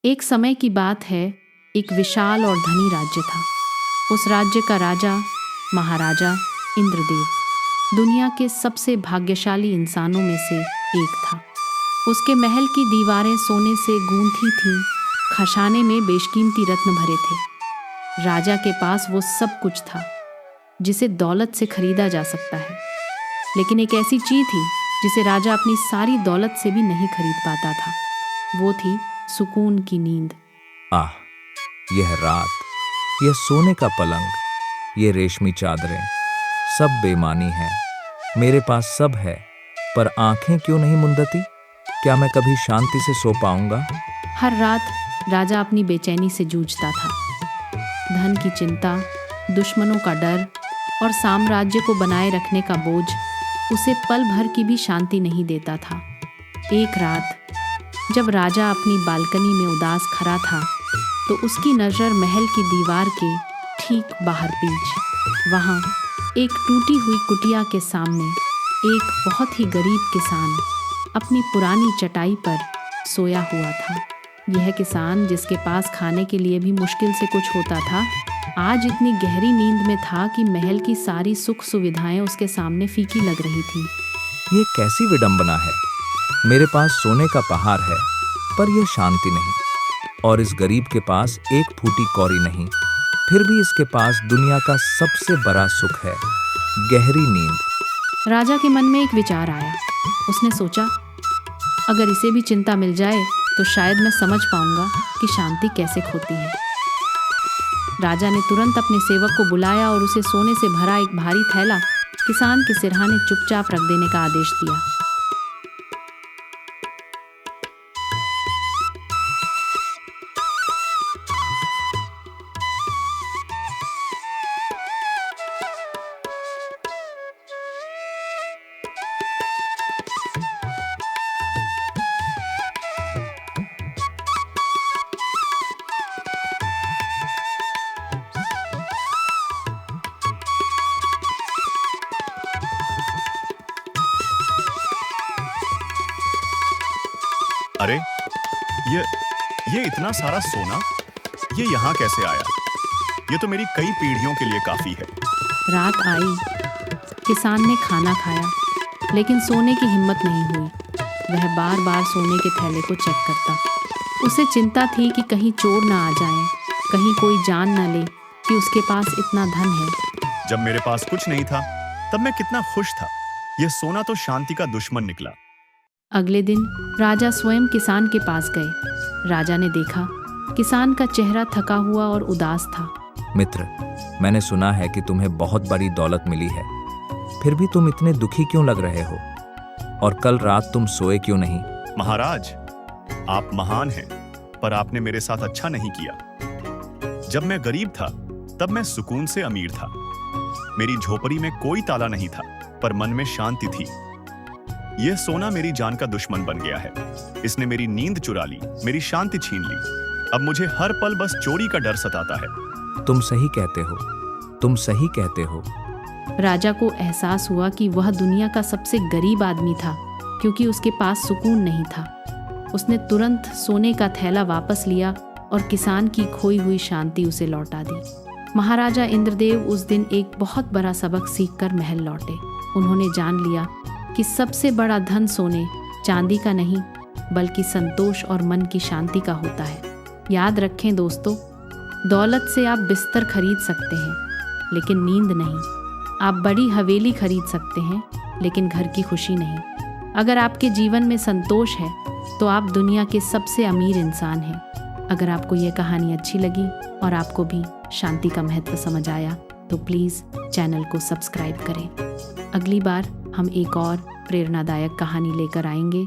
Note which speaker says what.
Speaker 1: एक समय की बात है, एक विशाल और धनी राज्य था। उस राज्य का राजा महाराजा इंद्रदेव दुनिया के सबसे भाग्यशाली इंसानों में से एक था। उसके महल की दीवारें सोने से गूंथी थीं, खजाने में बेशकीमती रत्न भरे थे। राजा के पास वो सब कुछ था जिसे दौलत से खरीदा जा सकता है, लेकिन एक ऐसी चीज थी जिसे राजा अपनी सारी दौलत से भी नहीं खरीद पाता था। वो थी सुकून की नींद।
Speaker 2: आह, यह रात, यह सोने का पलंग, ये रेशमी चादरें, सब बेमानी है। मेरे पास सब है, पर आंखें क्यों नहीं मुंदती? क्या मैं कभी शांति से सो पाऊंगा?
Speaker 1: हर रात राजा अपनी बेचैनी से जूझता था। धन की चिंता, दुश्मनों का डर और साम्राज्य को बनाए रखने का बोझ उसे पल भर की भी शांति नहीं देता था। एक रात जब राजा अपनी बालकनी में उदास खड़ा था, तो उसकी नज़र महल की दीवार के ठीक बाहर पीछे वहाँ एक टूटी हुई कुटिया के सामने एक बहुत ही गरीब किसान अपनी पुरानी चटाई पर सोया हुआ था। यह किसान, जिसके पास खाने के लिए भी मुश्किल से कुछ होता था, आज इतनी गहरी नींद में था कि महल की सारी सुख सुविधाएं उसके सामने फीकी लग रही थीं।
Speaker 2: ये कैसी विडंबना है! मेरे पास सोने का पहाड़ है, पर यह शांति नहीं, और इस गरीब के पास एक फूटी कौड़ी नहीं। फिर भी इसके पास दुनिया का सबसे बड़ा सुख है, गहरी नींद।
Speaker 1: राजा के मन में एक विचार आया। उसने सोचा, अगर इसे भी चिंता मिल जाए तो शायद मैं समझ पाऊंगा कि शांति कैसे खोती है। राजा ने तुरंत अपने सेवक को बुलाया और उसे सोने से भरा एक भारी थैला किसान के सिरहाने चुपचाप रख देने का आदेश दिया।
Speaker 3: अरे ये इतना सारा सोना, ये यहाँ कैसे आया? ये तो मेरी कई पीढ़ियों के लिए काफी है।
Speaker 1: रात आई, किसान ने खाना खाया, लेकिन सोने की हिम्मत नहीं हुई। वह बार बार सोने के थैले को चेक करता। उसे चिंता थी कि कहीं चोर ना आ जाएं, कहीं कोई जान न ले कि उसके पास इतना धन है।
Speaker 3: जब मेरे पास कुछ नहीं था, तब मैं कितना खुश था। यह सोना तो शांति का दुश्मन निकला।
Speaker 1: अगले दिन राजा स्वयं किसान के पास गए। राजा ने देखा, किसान का चेहरा थका हुआ और उदास था।
Speaker 2: मित्र, मैंने सुना है कि तुम्हें बहुत बड़ी दौलत मिली है, फिर भी तुम इतने दुखी क्यों लग रहे हो? और कल रात तुम सोए क्यों नहीं?
Speaker 3: महाराज, आप महान हैं, पर आपने मेरे साथ अच्छा नहीं किया। जब मैं गरीब था, तब मैं सुकून से अमीर था। मेरी झोपड़ी में कोई ताला नहीं था, पर मन में शांति थी। यह सोना मेरी जान का दुश्मन बन गया है। इसने मेरी नींद चुरा ली, मेरी शांति छीन ली। अब मुझे हर पल बस चोरी का डर सताता है।
Speaker 2: तुम सही कहते हो, तुम सही कहते हो।
Speaker 1: राजा को एहसास हुआ कि वह दुनिया का सबसे गरीब आदमी था, क्योंकि उसके पास सुकून नहीं था। उसने तुरंत सोने का थैला वापस लिया और किसान की खोई हुई शांति उसे लौटा दी। महाराजा इंद्रदेव उस दिन एक बहुत बड़ा सबक सीखकर महल लौटे। उन्होंने जान लिया कि सबसे बड़ा धन सोने चांदी का नहीं, बल्कि संतोष और मन की शांति का होता है। याद रखें दोस्तों, दौलत से आप बिस्तर खरीद सकते हैं, लेकिन नींद नहीं। आप बड़ी हवेली खरीद सकते हैं, लेकिन घर की खुशी नहीं। अगर आपके जीवन में संतोष है, तो आप दुनिया के सबसे अमीर इंसान हैं। अगर आपको यह कहानी अच्छी लगी और आपको भी शांति का महत्व समझ आया, तो प्लीज़ चैनल को सब्सक्राइब करें। अगली बार हम एक और प्रेरणादायक कहानी लेकर आएंगे।